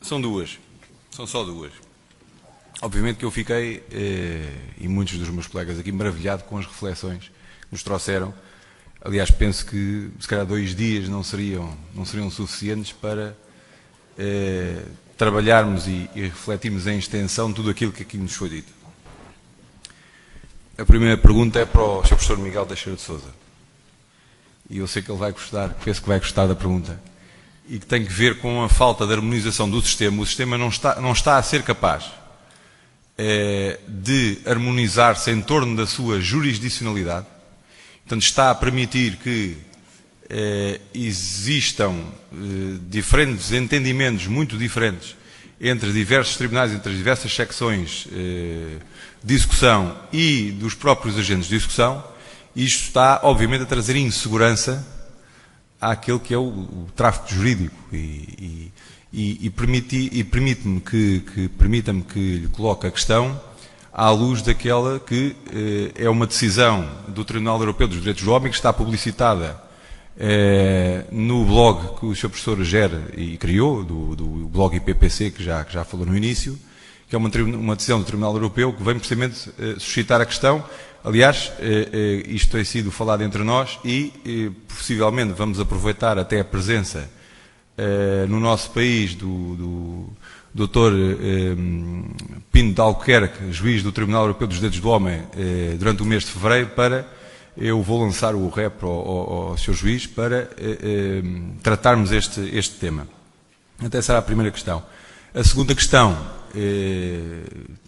São só duas. Obviamente que eu fiquei, e muitos dos meus colegas aqui, maravilhado com as reflexões que nos trouxeram. Aliás, penso que se calhar 2 dias não seriam suficientes para trabalharmos e refletirmos em extensão tudo aquilo que aqui nos foi dito. A primeira pergunta é para o Sr. Professor Miguel Teixeira de Sousa. E eu sei que ele vai gostar, penso que vai gostar da pergunta. E que tem que ver com a falta de harmonização do sistema. O sistema não está a ser capaz de harmonizar-se em torno da sua jurisdicionalidade. Portanto, está a permitir que existam diferentes entendimentos muito diferentes entre diversos tribunais, entre as diversas secções de execução e dos próprios agentes de execução. Isto está, obviamente, a trazer insegurança àquele que é o tráfico jurídico e permita-me que lhe coloque a questão à luz daquela que é uma decisão do Tribunal Europeu dos Direitos do Homem, que está publicitada no blog que o Sr. Professor gera e criou, do blog IPPC, que já falou no início, que é uma decisão do Tribunal Europeu que vem precisamente suscitar a questão. Aliás, isto tem sido falado entre nós e possivelmente vamos aproveitar até a presença no nosso país do Dr. Pino de Albuquerque, juiz do Tribunal Europeu dos Direitos do Homem, durante o mês de fevereiro, eu vou lançar o rep ao Sr. Juiz para tratarmos este tema. Até será a primeira questão. A segunda questão,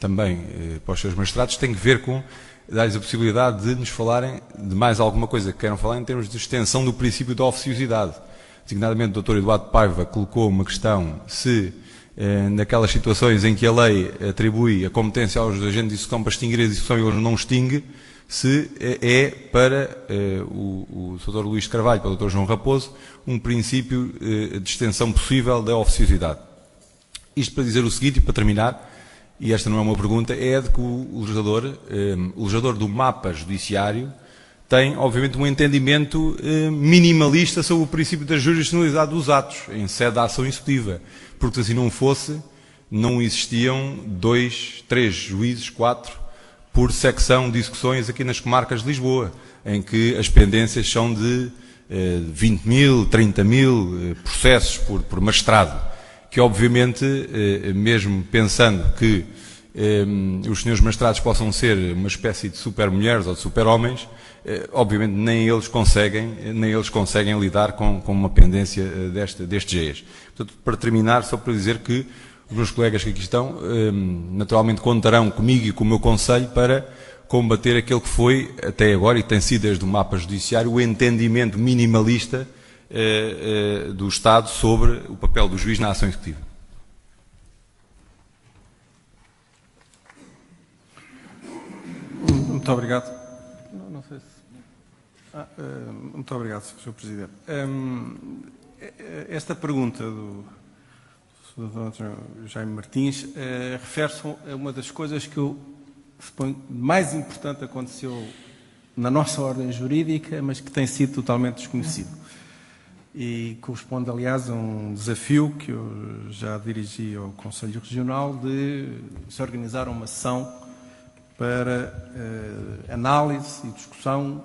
também para os seus magistrados, tem que ver com dar-lhes a possibilidade de nos falarem de mais alguma coisa que queiram falar em termos de extensão do princípio da oficiosidade. Designadamente, o Dr. Eduardo Paiva colocou uma questão se, naquelas situações em que a lei atribui a competência aos agentes de execução para extinguir a execução e eles não extingue, se é para o Dr. Luís de Carvalho, para o Dr. João Raposo, um princípio de extensão possível da oficiosidade. Isto para dizer o seguinte, e para terminar, e esta não é uma pergunta, é de que o legislador do mapa judiciário tem, obviamente, um entendimento minimalista sobre o princípio da jurisdicionalidade dos atos, em sede da ação executiva. Porque se assim não fosse, não existiam 2, 3 juízes, 4, por secção de execuções aqui nas comarcas de Lisboa, em que as pendências são de 20 mil, 30 mil processos por magistrado, que obviamente, mesmo pensando que os senhores magistrados possam ser uma espécie de super-mulheres ou de super-homens, obviamente nem eles conseguem lidar com uma pendência destes GEs. Portanto, para terminar, só para dizer que os meus colegas que aqui estão, naturalmente contarão comigo e com o meu conselho para combater aquele que foi, até agora, e tem sido desde o mapa judiciário, o entendimento minimalista do Estado sobre o papel do juiz na ação executiva. Muito obrigado. Não sei se... muito obrigado, Sr. Presidente. Esta pergunta do Dr. Jaime Martins refere-se a uma das coisas que eu suponho mais importante aconteceu na nossa ordem jurídica, mas que tem sido totalmente desconhecido. E corresponde, aliás, a um desafio que eu já dirigi ao Conselho Regional de se organizar uma sessão para análise e discussão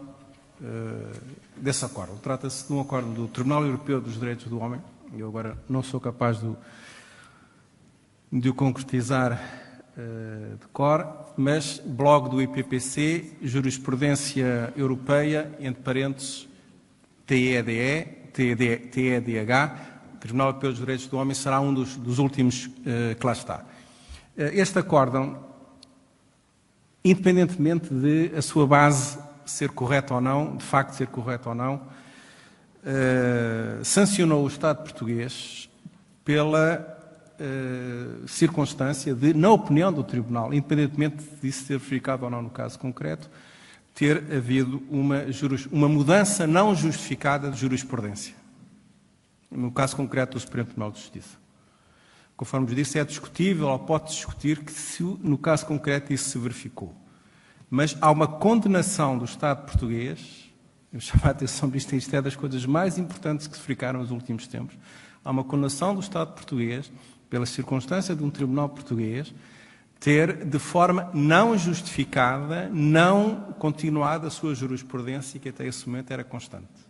desse acordo. Trata-se de um acordo do Tribunal Europeu dos Direitos do Homem. Eu agora não sou capaz de o concretizar de cor, mas blog do IPPC, jurisprudência europeia, entre parênteses, TEDH, Tribunal Europeu dos Direitos do Homem, será um dos últimos que lá está. Este acórdão, independentemente de a sua base ser correta ou não, de facto ser correta ou não, sancionou o Estado português pela circunstância de, na opinião do Tribunal, independentemente disso ter verificado ou não no caso concreto, ter havido uma mudança não justificada de jurisprudência. No caso concreto do Supremo Tribunal de Justiça. Conforme vos disse, é discutível ou pode discutir que se, no caso concreto, isso se verificou. Mas há uma condenação do Estado português eu chamo a atenção para isto é das coisas mais importantes que se verificaram nos últimos tempos. Há uma condenação do Estado português, pela circunstância de um tribunal português, ter, de forma não justificada, não continuado a sua jurisprudência, que até esse momento era constante.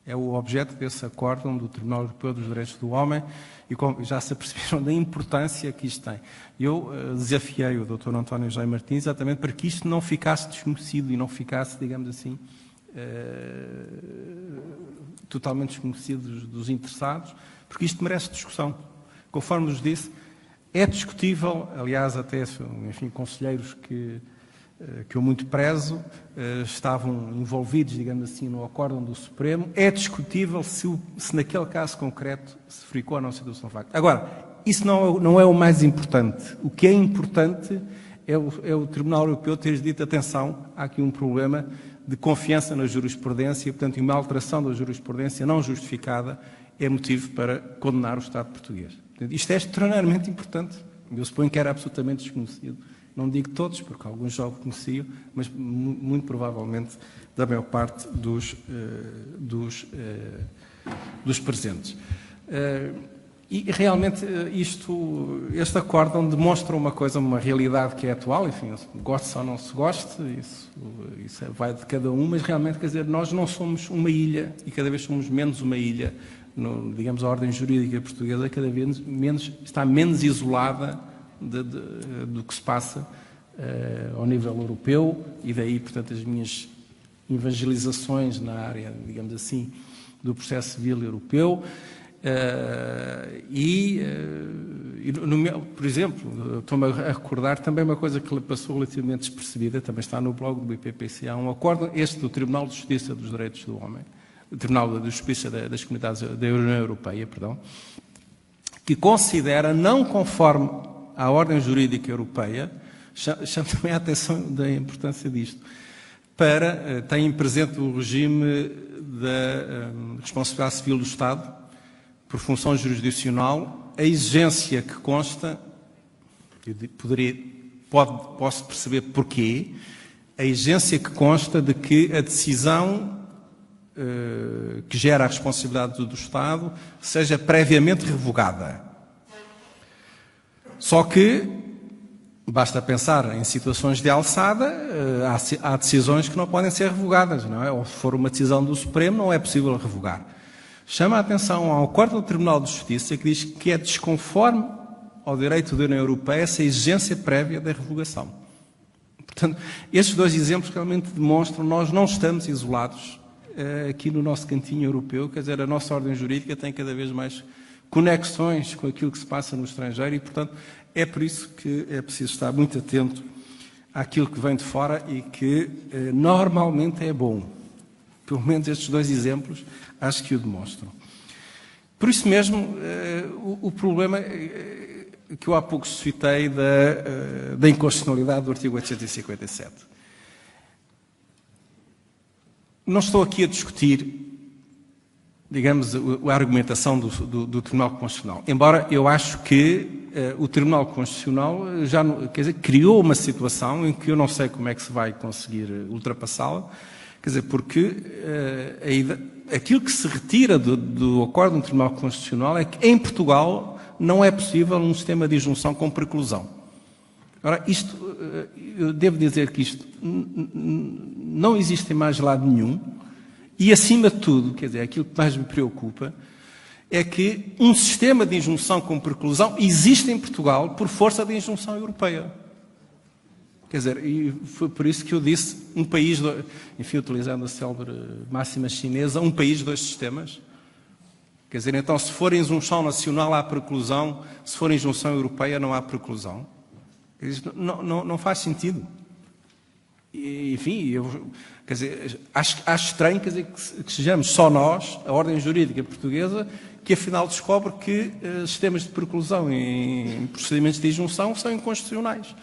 É o objeto desse acórdão do Tribunal Europeu dos Direitos do Homem e já se aperceberam da importância que isto tem. Eu desafiei o Dr. António José Martins exatamente para que isto não ficasse desconhecido e não ficasse, digamos assim, totalmente desconhecido dos interessados, porque isto merece discussão. Conforme nos disse, é discutível, aliás, até, enfim, conselheiros que eu muito prezo, estavam envolvidos, digamos assim, no acórdão do Supremo. É discutível se naquele caso concreto se verificou ou não situação de facto. Agora, isso não é o mais importante. O que é importante é o Tribunal Europeu ter dito, atenção, há aqui um problema de confiança na jurisprudência, portanto, uma alteração da jurisprudência não justificada é motivo para condenar o Estado português. Portanto, isto é extraordinariamente importante. Eu suponho que era absolutamente desconhecido. Não digo todos, porque alguns já o conheciam, mas muito provavelmente da maior parte dos presentes. E realmente este acórdão demonstra uma coisa, uma realidade que é atual, enfim, goste ou não se goste, isso vai de cada um, mas realmente, quer dizer, nós não somos uma ilha e cada vez somos menos uma ilha, digamos, a ordem jurídica portuguesa cada vez está menos isolada do que se passa ao nível europeu e daí, portanto, as minhas evangelizações na área, digamos assim, do processo civil europeu. Por exemplo, estou-me a recordar também uma coisa que passou relativamente despercebida, também está no blog do IPPC, há um acordo, este do Tribunal de Justiça dos Direitos do Homem, o Tribunal de Justiça das Comunidades da União Europeia, que considera, não conforme à ordem jurídica europeia, chama também a atenção da importância disto, tem presente o regime da responsabilidade civil do Estado, por função jurisdicional, a exigência que consta, posso perceber porquê, a exigência que consta de que a decisão que gera a responsabilidade do Estado seja previamente revogada. Só que basta pensar em situações de alçada, há decisões que não podem ser revogadas, não é? Ou se for uma decisão do Supremo, não é possível revogar. Chama a atenção ao acordo do Tribunal de Justiça que diz que é desconforme ao direito da União Europeia essa exigência prévia da revogação. Portanto, estes dois exemplos realmente demonstram que nós não estamos isolados aqui no nosso cantinho europeu, quer dizer, a nossa ordem jurídica tem cada vez mais conexões com aquilo que se passa no estrangeiro e, portanto, é por isso que é preciso estar muito atento àquilo que vem de fora e que normalmente é bom. Pelo menos estes dois exemplos acho que o demonstram. Por isso mesmo, o problema que eu há pouco suscitei da inconstitucionalidade do artigo 857. Não estou aqui a discutir, digamos, a argumentação do Tribunal Constitucional, embora eu acho que o Tribunal Constitucional já, quer dizer, criou uma situação em que eu não sei como é que se vai conseguir ultrapassá-la, quer dizer, porque aquilo que se retira do acordo do Tribunal Constitucional é que em Portugal não é possível um sistema de injunção com preclusão. Ora, eu devo dizer que isto não existe em mais lado nenhum e, acima de tudo, quer dizer, aquilo que mais me preocupa é que um sistema de injunção com preclusão existe em Portugal por força da injunção europeia. Quer dizer, e foi por isso que eu disse um país, enfim, utilizando a célebre máxima chinesa, um país, dois sistemas. Quer dizer, então, se for injunção nacional há preclusão, se for injunção europeia não há preclusão. Não faz sentido. E, enfim, quer dizer, acho estranho, quer dizer, que sejamos só nós, a ordem jurídica portuguesa, que afinal descobre que sistemas de preclusão em procedimentos de injunção são inconstitucionais.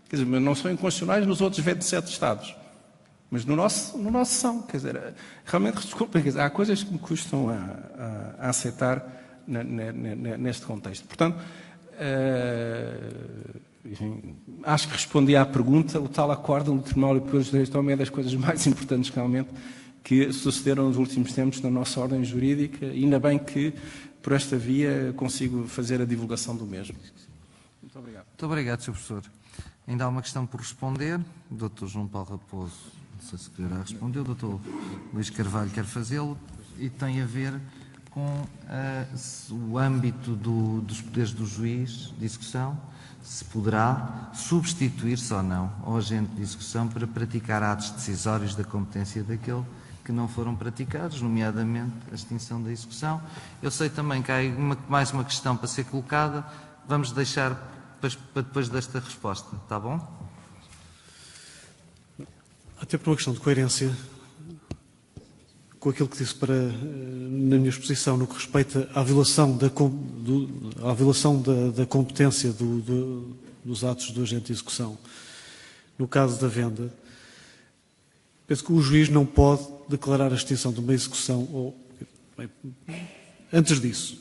Quer dizer, mas não são inconstitucionais nos outros 27 Estados. Mas no nosso são. Quer dizer, realmente, desculpem, quer dizer, há coisas que me custam a aceitar neste contexto. Portanto, enfim, acho que respondi à pergunta. O tal acórdão do Tribunal Europeu dos Direitos do Homem é das coisas mais importantes, realmente, que sucederam nos últimos tempos na nossa ordem jurídica. Ainda bem que, por esta via, consigo fazer a divulgação do mesmo. Muito obrigado. Muito obrigado, Sr. Professor. Ainda há uma questão por responder. O Dr. João Paulo Raposo, não sei se quererá responder. O Dr. Luís Carvalho quer fazê-lo e tem a ver com o âmbito dos poderes do juiz de execução, se poderá substituir-se ou não ao agente de execução para praticar atos decisórios da competência daquele que não foram praticados, nomeadamente a extinção da execução. Eu sei também que há mais uma questão para ser colocada, vamos deixar para depois desta resposta, está bom? Até por uma questão de coerência com aquilo que disse na minha exposição no que respeita à violação da competência dos atos do agente de execução. No caso da venda, penso que o juiz não pode declarar a extinção de uma execução antes disso.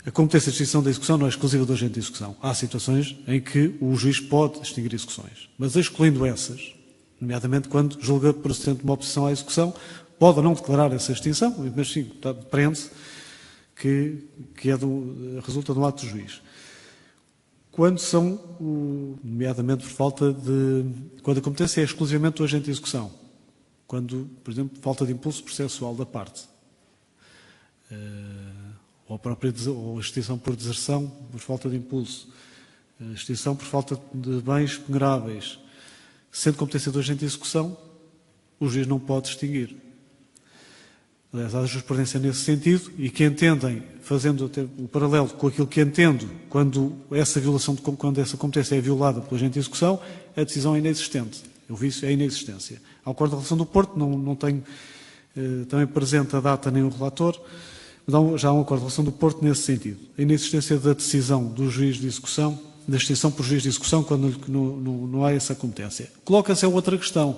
A competência de extinção da execução não é exclusiva do agente de execução. Há situações em que o juiz pode extinguir execuções, mas excluindo essas, nomeadamente quando julga procedente uma oposição à execução, pode ou não declarar essa extinção, mas sim, prende-se que resulta de um ato do juiz. Quando são, nomeadamente por falta quando a competência é exclusivamente do agente de execução, quando, por exemplo, falta de impulso processual da parte, ou a extinção por deserção por falta de impulso, a extinção por falta de bens penhoráveis, sendo competência do agente de execução, o juiz não pode extinguir. Aliás, há jurisprudência nesse sentido e que entendem, fazendo até o paralelo com aquilo que entendo, quando essa competência é violada pelo agente de execução, a decisão é inexistente. O vício é a inexistência. Ao acordo de relação do Porto, não tenho também presente a data nem o relator, mas já há um acordo de relação do Porto nesse sentido. A inexistência da decisão do juiz de execução, da extinção por juiz de execução, quando não há essa competência. Coloca-se a outra questão.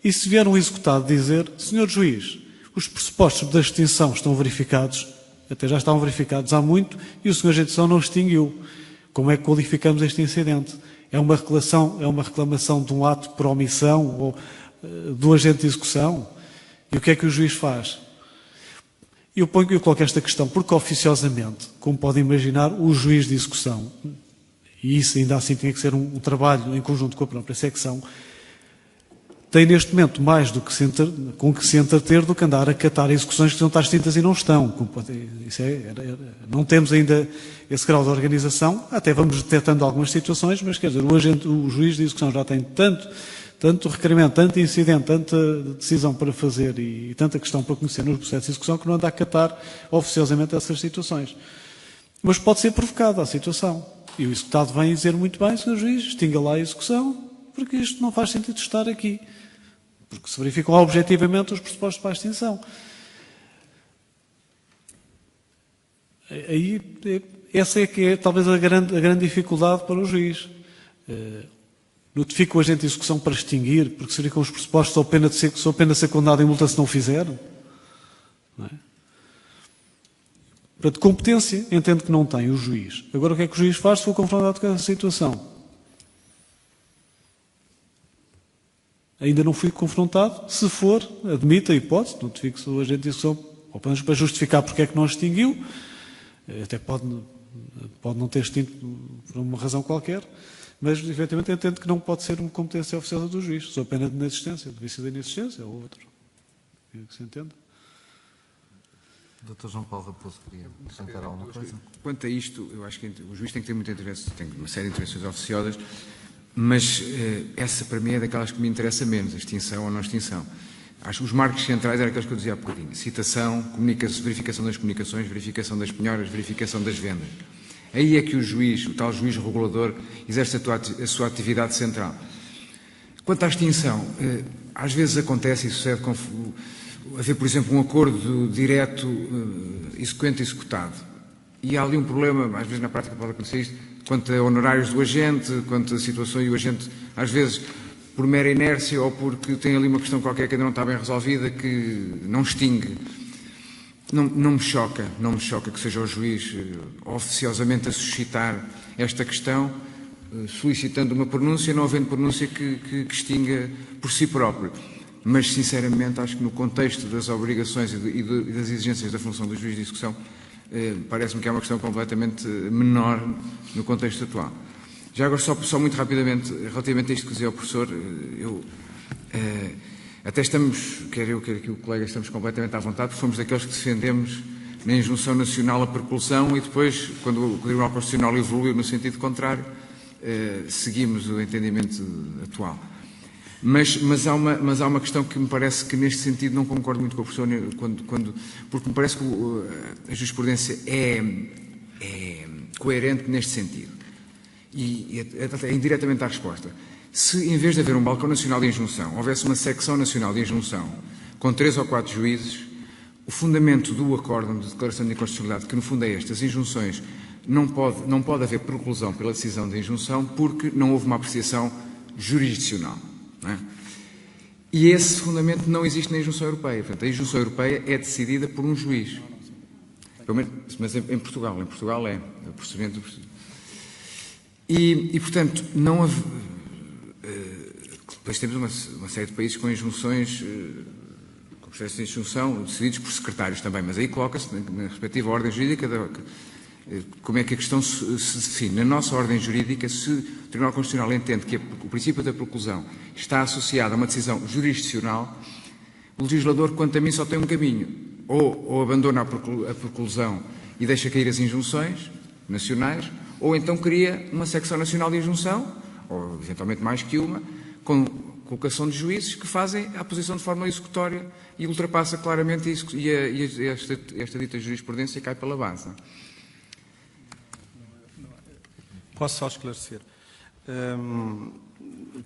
E se vier um executado dizer, senhor juiz, os pressupostos da extinção estão verificados, até já estavam verificados há muito, e o senhor agente de execução não extinguiu. Como é que qualificamos este incidente? É uma reclamação de um ato por omissão ou do agente de execução? E o que é que o juiz faz? Eu coloco esta questão porque oficiosamente, como podem imaginar, o juiz de execução, e isso ainda assim tem que ser um trabalho em conjunto com a própria secção, tem neste momento mais com que se entreter do que andar a catar execuções que não estão extintas e não estão. Não temos ainda esse grau de organização, até vamos detectando algumas situações, mas quer dizer, o juiz de execução já tem tanto requerimento, tanto incidente, tanta decisão para fazer e tanta questão para conhecer nos processos de execução que não anda a catar oficiosamente essas situações. Mas pode ser provocada a situação. E o executado vem dizer muito bem, senhor juiz, extinga lá a execução, porque isto não faz sentido estar aqui. Porque se verificam objetivamente os pressupostos para a extinção. Aí, essa é que é talvez a grande dificuldade para o juiz. Notifica o agente de execução para extinguir, porque se verificam os pressupostos sou pena de ser condenado em multa se não o fizer. Não é? Portanto, competência, entendo que não tem o juiz. Agora, o que é que o juiz faz se for confrontado com essa situação? Ainda não fui confrontado. Se for, admite a hipótese, notifique-se o agente de execução, ou pelo menos para justificar porque é que não extinguiu, até pode não ter extinto por uma razão qualquer, mas, efetivamente, entendo que não pode ser uma competência oficiosa do juiz, só pena de inexistência, de vício da inexistência ou outro. É que se entende? Dr. João Paulo Raposo queria acrescentar alguma coisa? Quanto a isto, eu acho que o juiz tem que ter muita intervenção, tem uma série de intervenções oficiosas, mas essa para mim é daquelas que me interessa menos, a extinção ou não extinção. Acho que os marcos centrais eram aqueles que eu dizia há bocadinho. Citação, verificação das comunicações, verificação das penhoras, verificação das vendas. Aí é que o juiz, o tal juiz regulador, exerce a sua atividade central. Quanto à extinção, às vezes acontece e sucede haver, por exemplo, um acordo direto exequente-executado. E há ali um problema, às vezes na prática pode acontecer isto, quanto a honorários do agente, quanto a situação e o agente, às vezes, por mera inércia ou porque tem ali uma questão qualquer que ainda não está bem resolvida, que não extingue. Não me choca que seja o juiz oficiosamente a suscitar esta questão, solicitando uma pronúncia, não havendo pronúncia que extinga por si próprio. mas sinceramente acho que no contexto das obrigações e das exigências da função do juiz de execução, parece-me que é uma questão completamente menor no contexto atual. Já agora, só muito rapidamente, relativamente a isto que dizia o professor, até estamos, quer eu, quer aqui o colega, estamos completamente à vontade, porque fomos daqueles que defendemos na injunção nacional a preclusão e depois, quando o Tribunal Constitucional evoluiu no sentido contrário, seguimos o entendimento atual. Mas há uma questão que me parece que neste sentido não concordo muito com o professor, porque me parece que a jurisprudência é coerente neste sentido. E é indiretamente à resposta. Se em vez de haver um balcão nacional de injunção, houvesse uma secção nacional de injunção com 3 ou 4 juízes, o fundamento do acórdão de declaração de inconstitucionalidade, que no fundo é este, as injunções, não pode haver preclusão pela decisão de injunção porque não houve uma apreciação jurisdicional. Não é? E esse fundamento não existe na injunção europeia. Portanto, a injunção europeia é decidida por um juiz. Mas em Portugal é o procedimento. E portanto, não havia. Depois temos uma série de países com injunções, com processos de injunção decididos por secretários também, mas aí coloca-se na respectiva ordem jurídica como é que a questão se define. Na nossa ordem jurídica, se o Tribunal Constitucional entende que o princípio da preclusão está associado a uma decisão jurisdicional, o legislador, quanto a mim, só tem um caminho. Ou abandona a preclusão e deixa cair as injunções nacionais, ou então cria uma secção nacional de injunção, ou eventualmente mais que uma, com colocação de juízes que fazem a posição de forma executória e ultrapassa claramente isso, e esta dita jurisprudência cai pela base. Posso só esclarecer?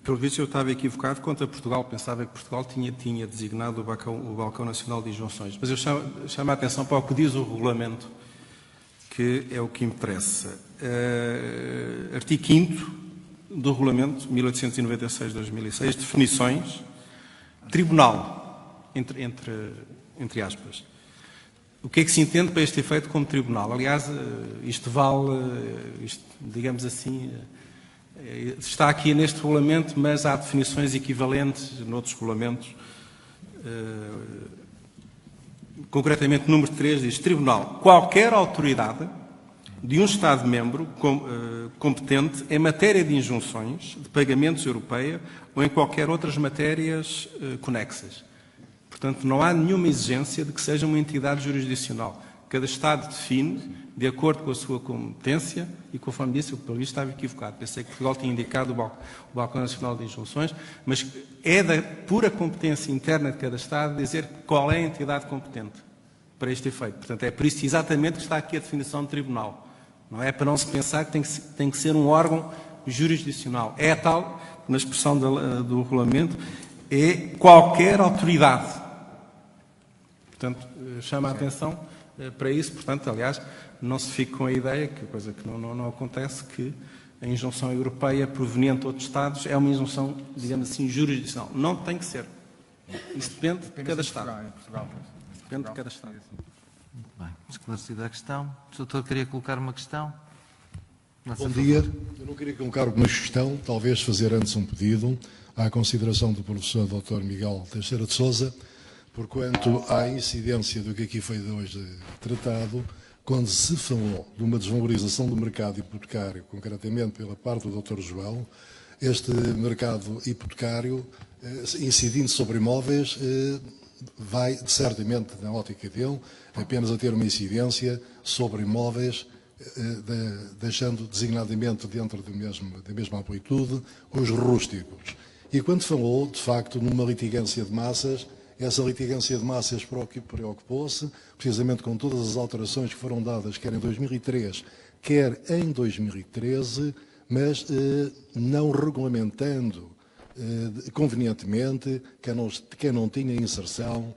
Pelo visto eu estava equivocado quanto a Portugal. Pensava que Portugal tinha designado o balcão nacional de injunções. Mas eu chamo a atenção para o que diz o regulamento, que é o que interessa. Artigo 5º do regulamento, 1896-2006, definições, tribunal, entre aspas. O que é que se entende para este efeito como tribunal? Aliás, isto vale, digamos assim, está aqui neste regulamento, mas há definições equivalentes noutros regulamentos. Concretamente, número 3 diz: tribunal, qualquer autoridade de um Estado-membro competente em matéria de injunções, de pagamentos europeia ou em qualquer outras matérias conexas. Portanto, não há nenhuma exigência de que seja uma entidade jurisdicional. Cada Estado define, de acordo com a sua competência, e conforme disse, eu pelo visto estava equivocado. Pensei que Portugal tinha indicado o Balcão Nacional de Injunções, mas é da pura competência interna de cada Estado dizer qual é a entidade competente para este efeito. Portanto, é por isso exatamente que está aqui a definição de tribunal. Não é para não se pensar que tem que ser um órgão jurisdicional. É tal, na expressão do regulamento, é qualquer autoridade. Portanto, chama a atenção para isso. Portanto, aliás, não se fique com a ideia, que coisa que não acontece, que a injunção europeia proveniente de outros Estados é uma injunção, digamos assim, jurisdicional. Não tem que ser. Isso depende de cada Estado. Depende de cada Estado. Muito bem. Esclarecida a questão. O doutor queria colocar uma questão? Bom dia. Eu não queria colocar uma questão, talvez fazer antes um pedido à consideração do professor Dr. Miguel Teixeira de Sousa, por quanto à incidência do que aqui foi hoje tratado, quando se falou de uma desvalorização do mercado hipotecário, concretamente pela parte do Dr. João, este mercado hipotecário, incidindo sobre imóveis, vai, certamente, na ótica dele, apenas a ter uma incidência sobre imóveis, deixando designadamente dentro da mesma amplitude os rústicos. E quando falou, de facto, numa litigância de massas, essa litigância de massas preocupou-se, precisamente com todas as alterações que foram dadas, quer em 2003, quer em 2013, mas não regulamentando convenientemente quem não tinha inserção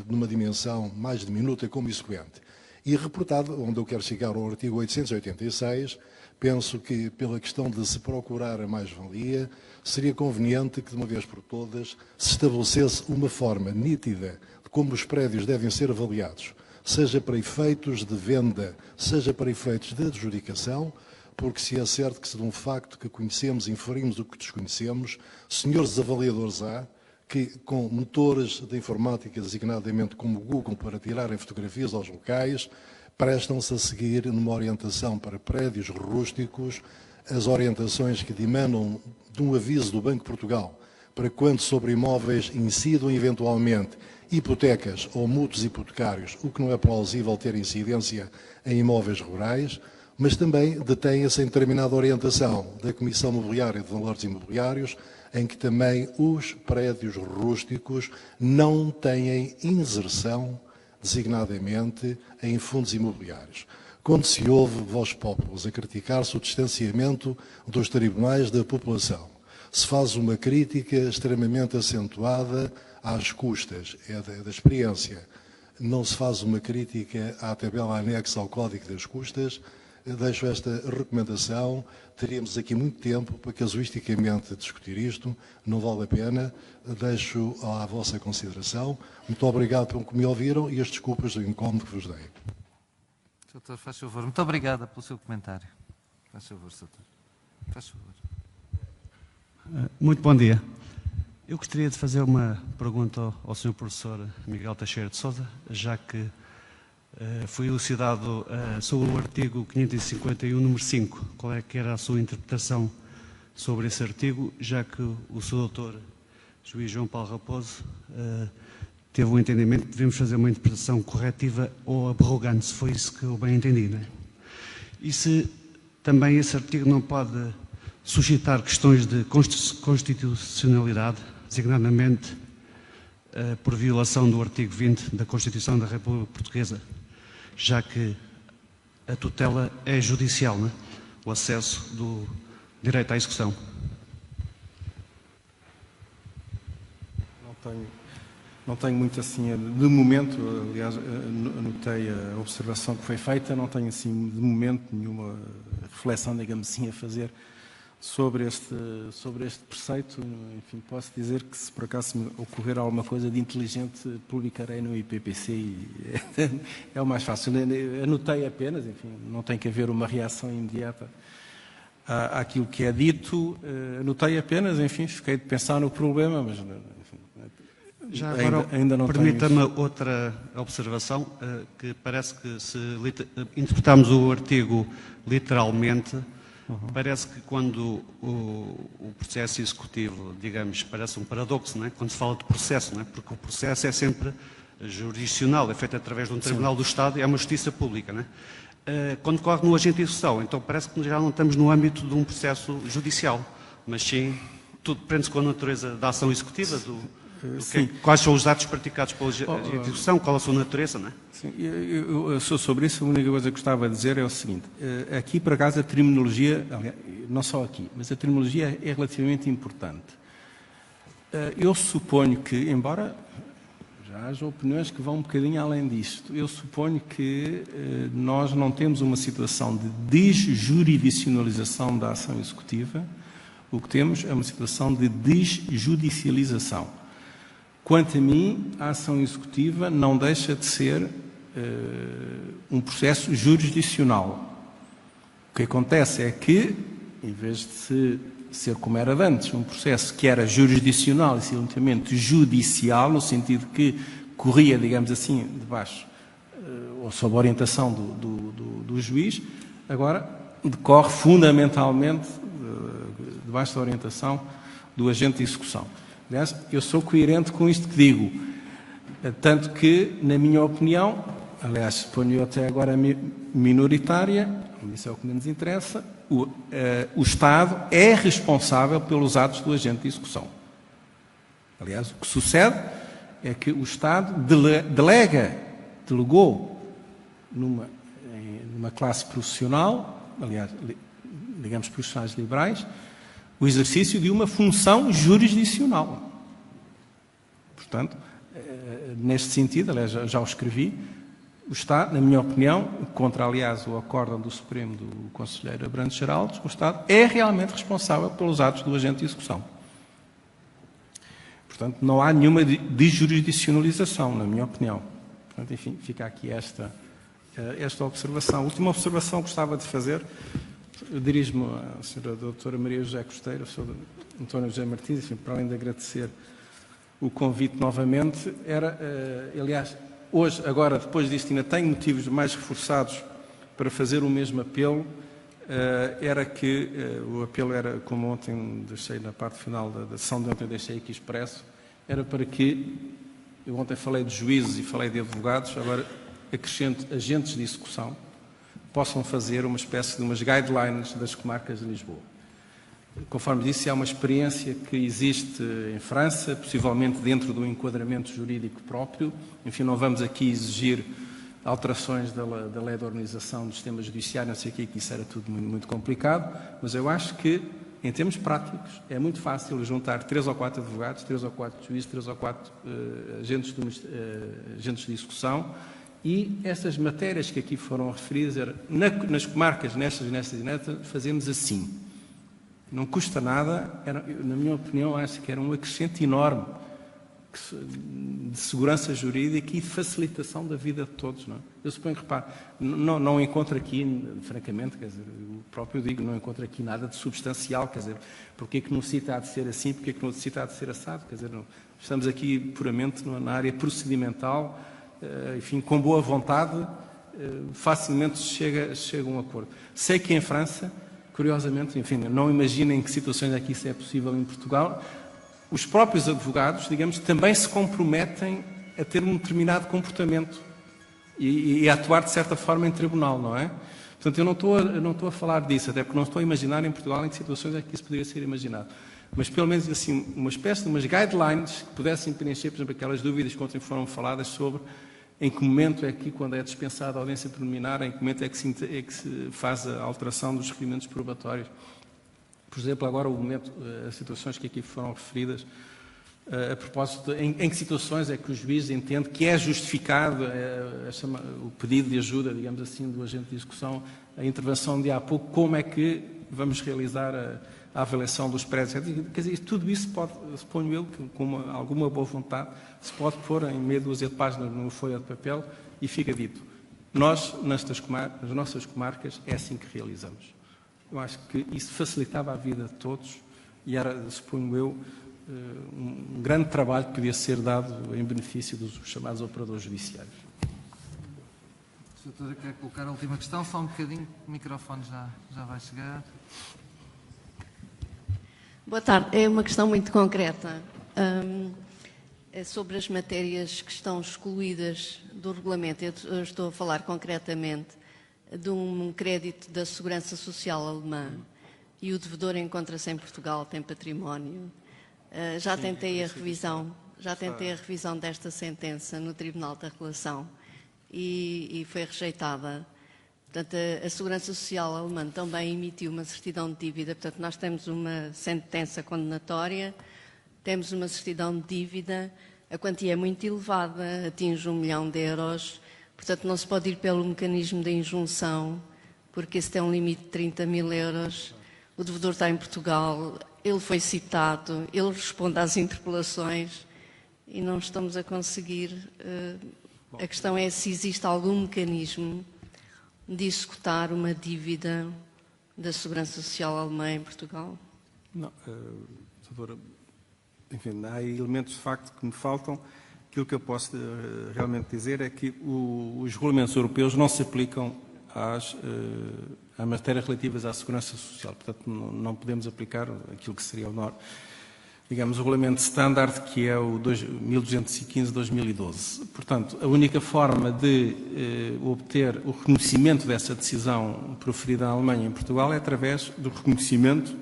numa dimensão mais diminuta como exequente. E reportado, onde eu quero chegar ao artigo 886, penso que, pela questão de se procurar a mais-valia, seria conveniente que, de uma vez por todas, se estabelecesse uma forma nítida de como os prédios devem ser avaliados, seja para efeitos de venda, seja para efeitos de adjudicação, porque se é certo que se de um facto que conhecemos, inferimos o que desconhecemos, senhores avaliadores há, que com motores de informática, designadamente como o Google, para tirarem fotografias aos locais, prestam-se a seguir numa orientação para prédios rústicos, as orientações que emanam de um aviso do Banco de Portugal para quando sobre imóveis incidam eventualmente hipotecas ou mútuos hipotecários, o que não é plausível ter incidência em imóveis rurais, mas também detém-se em determinada orientação da Comissão Mobiliária de Valores Imobiliários, em que também os prédios rústicos não têm inserção, designadamente, em fundos imobiliários. Quando se ouve voz populos a criticar-se o distanciamento dos tribunais da população, se faz uma crítica extremamente acentuada às custas, é da experiência. Não se faz uma crítica à tabela anexa ao Código das Custas. Deixo esta recomendação. Teríamos aqui muito tempo para casuisticamente discutir isto. Não vale a pena. Deixo à vossa consideração. Muito obrigado pelo que me ouviram e as desculpas do incómodo que vos dei. Doutor, faz favor. Muito obrigada pelo seu comentário. Faz favor, doutor. Faz favor. Muito bom dia. Eu gostaria de fazer uma pergunta ao Sr. Professor Miguel Teixeira de Sousa, já que foi elucidado sobre o artigo 551, número 5. Qual é que era a sua interpretação sobre esse artigo, já que o Sr. Doutor Juiz João Paulo Raposo teve o entendimento que devemos fazer uma interpretação corretiva ou abrogante, se foi isso que eu bem entendi, não é? E se também esse artigo não pode suscitar questões de constitucionalidade, designadamente por violação do artigo 20 da Constituição da República Portuguesa, já que a tutela é judicial, não é? O acesso do direito à execução. Não tenho muito assim, de momento, aliás, anotei a observação que foi feita, não tenho assim, de momento, nenhuma reflexão, digamos assim, a fazer sobre este preceito. Enfim, posso dizer que se por acaso me ocorrer alguma coisa de inteligente, publicarei no IPPC e é o mais fácil. Anotei apenas, enfim, não tem que haver uma reação imediata àquilo que é dito. Anotei apenas, enfim, fiquei de pensar no problema, mas enfim, já agora, ainda não permita-me outra observação, que parece que se interpretarmos o artigo literalmente, parece que quando o processo executivo, digamos, parece um paradoxo, não é? Quando se fala de processo, não é? Porque o processo é sempre jurisdicional, é feito através de um tribunal do Estado e é uma justiça pública, não é? Quando corre no agente de execução, então parece que já não estamos no âmbito de um processo judicial, mas sim, tudo prende-se com a natureza da ação executiva, quais são os atos praticados pela agente de execução, qual a sua natureza, não é? Sim, eu sou sobre isso. A única coisa que gostava de dizer é o seguinte: aqui, por acaso, a terminologia, não só aqui, mas a terminologia é relativamente importante. Eu suponho que, embora já haja opiniões que vão um bocadinho além disto, eu suponho que nós não temos uma situação de desjuridicionalização da ação executiva. O que temos é uma situação de desjudicialização. Quanto a mim, a ação executiva não deixa de ser um processo jurisdicional. O que acontece é que, em vez de ser como era antes, um processo que era jurisdicional e simplesmente judicial, no sentido que corria, digamos assim, debaixo, ou sob a orientação do juiz, agora decorre fundamentalmente debaixo da orientação do agente de execução. Aliás, eu sou coerente com isto que digo, tanto que, na minha opinião, aliás, ponho até agora minoritária, isso é o que menos interessa, o Estado é responsável pelos atos do agente de execução. Aliás, o que sucede é que o Estado delegou numa classe profissional, aliás, digamos profissionais liberais, o exercício de uma função jurisdicional. Portanto, neste sentido, aliás, já o escrevi, o Estado, na minha opinião, contra, aliás, o acórdão do Supremo do Conselheiro Abrantes Geraldes, o Estado é realmente responsável pelos atos do agente de execução. Portanto, não há nenhuma desjurisdicionalização, na minha opinião. Portanto, enfim, fica aqui esta observação. A última observação que gostava de fazer, eu dirijo-me à Sra. Doutora Maria José Costeiro, ao Sr. António José Martins, enfim, para além de agradecer o convite novamente era, aliás, hoje, agora, depois disto, ainda tenho motivos mais reforçados para fazer o mesmo apelo, era que o apelo era, como ontem deixei na parte final da sessão de ontem, deixei aqui expresso, era para que, eu ontem falei de juízes e falei de advogados, agora acrescento agentes de execução, possam fazer uma espécie de umas guidelines das comarcas de Lisboa. Conforme disse, há uma experiência que existe em França, possivelmente dentro do enquadramento jurídico próprio. Enfim, não vamos aqui exigir alterações da lei de organização do sistema judiciário, não sei o que isso era tudo muito complicado, mas eu acho que, em termos práticos, é muito fácil juntar 3 ou 4 advogados, 3 ou 4 juízes, 3 ou 4 agentes de execução, e estas matérias que aqui foram referidas, nas comarcas, nestas, fazemos assim. Não custa nada, na minha opinião, acho que era um acrescento enorme de segurança jurídica e de facilitação da vida de todos. Não é? Eu suponho que, repare, não encontro aqui, francamente, quer dizer, eu próprio digo, não encontro aqui nada de substancial, quer dizer, porque é que num sítio há de ser assim, porque é que no outro sítio há de ser assado, quer dizer, não, estamos aqui puramente na área procedimental, enfim, com boa vontade, facilmente chega a um acordo. Sei que em França, curiosamente, enfim, não imaginem em que situações é que isso é possível em Portugal, os próprios advogados, digamos, também se comprometem a ter um determinado comportamento e a atuar de certa forma em tribunal, não é? Portanto, eu não estou a falar disso, até porque não estou a imaginar em Portugal em que situações é que isso poderia ser imaginado. Mas pelo menos assim, uma espécie de umas guidelines que pudessem preencher, por exemplo, aquelas dúvidas que ontem foram faladas sobre em que momento é que, quando é dispensada a audiência preliminar, em que momento é que se faz a alteração dos requerimentos probatórios. Por exemplo, agora o momento, as situações que aqui foram referidas, a propósito, em que situações é que o juiz entende que é justificado o pedido de ajuda, digamos assim, do agente de execução, a intervenção de há pouco, como é que vamos realizar a avaliação dos prédios. Quer dizer, tudo isso pode, suponho eu, que com alguma boa vontade, se pode pôr em meia dúzia de páginas numa folha de papel e fica dito. Nós, nas nossas comarcas, é assim que realizamos. Eu acho que isso facilitava a vida de todos e era, suponho eu, um grande trabalho que podia ser dado em benefício dos chamados operadores judiciários. A doutora quer colocar a última questão, só um bocadinho, o microfone já vai chegar. Boa tarde. É uma questão muito concreta. É sobre as matérias que estão excluídas do regulamento. Eu estou a falar concretamente de um crédito da Segurança Social alemã e o devedor encontra-se em Portugal, tem património. Já tentei a revisão desta sentença no Tribunal da Relação e foi rejeitada. Portanto, a Segurança Social alemã também emitiu uma certidão de dívida. Portanto, nós temos uma sentença condenatória, temos uma certidão de dívida, a quantia é muito elevada, atinge 1 milhão de euros. Portanto, não se pode ir pelo mecanismo da injunção, porque esse tem um limite de 30 mil euros. O devedor está em Portugal, ele foi citado, ele responde às interpelações e não estamos a conseguir. A questão é se existe algum mecanismo de executar uma dívida da Segurança Social alemã em Portugal. Não, doutora, enfim, há elementos de facto que me faltam. Aquilo que eu posso realmente dizer é que os regulamentos europeus não se aplicam às matérias relativas à segurança social. Portanto, não podemos aplicar aquilo que seria o regulamento standard, que é o 1215-2012. Portanto, a única forma de obter o reconhecimento dessa decisão proferida na Alemanha e em Portugal é através do reconhecimento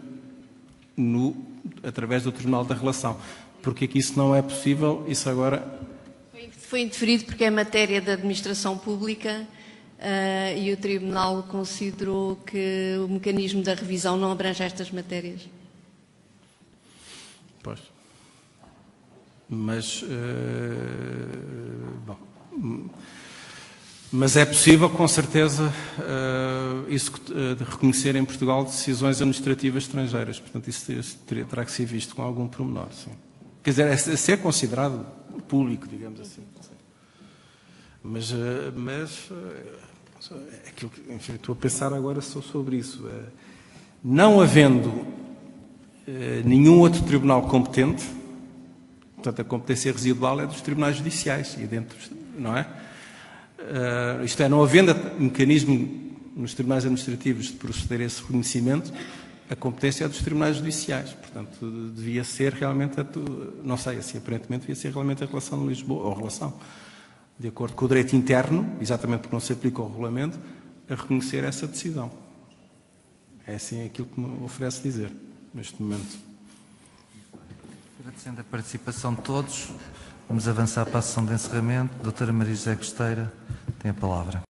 através do Tribunal da Relação. Porque é que isso não é possível? Isso agora... Foi indeferido porque é matéria da administração pública e o Tribunal considerou que o mecanismo da revisão não abrange estas matérias. Pois. Mas, mas é possível, com certeza, reconhecer em Portugal decisões administrativas estrangeiras. Portanto, isso terá que ser visto com algum pormenor, sim. Quer dizer, é ser considerado público, digamos assim. Mas aquilo que, enfim, estou a pensar agora só sobre isso. Não havendo nenhum outro tribunal competente, Portanto, a competência residual é dos tribunais judiciais, e dentro, não é? Isto é, não havendo mecanismo nos tribunais administrativos de proceder a esse reconhecimento, a competência é dos tribunais judiciais. Portanto, devia ser realmente, não sei, assim, aparentemente devia ser realmente a relação de Lisboa, ou a relação, de acordo com o direito interno, exatamente porque não se aplica ao regulamento, a reconhecer essa decisão. É assim aquilo que me oferece dizer, neste momento. Agradecendo a participação de todos, vamos avançar para a sessão de encerramento. Doutora Maria José Costeira tem a palavra.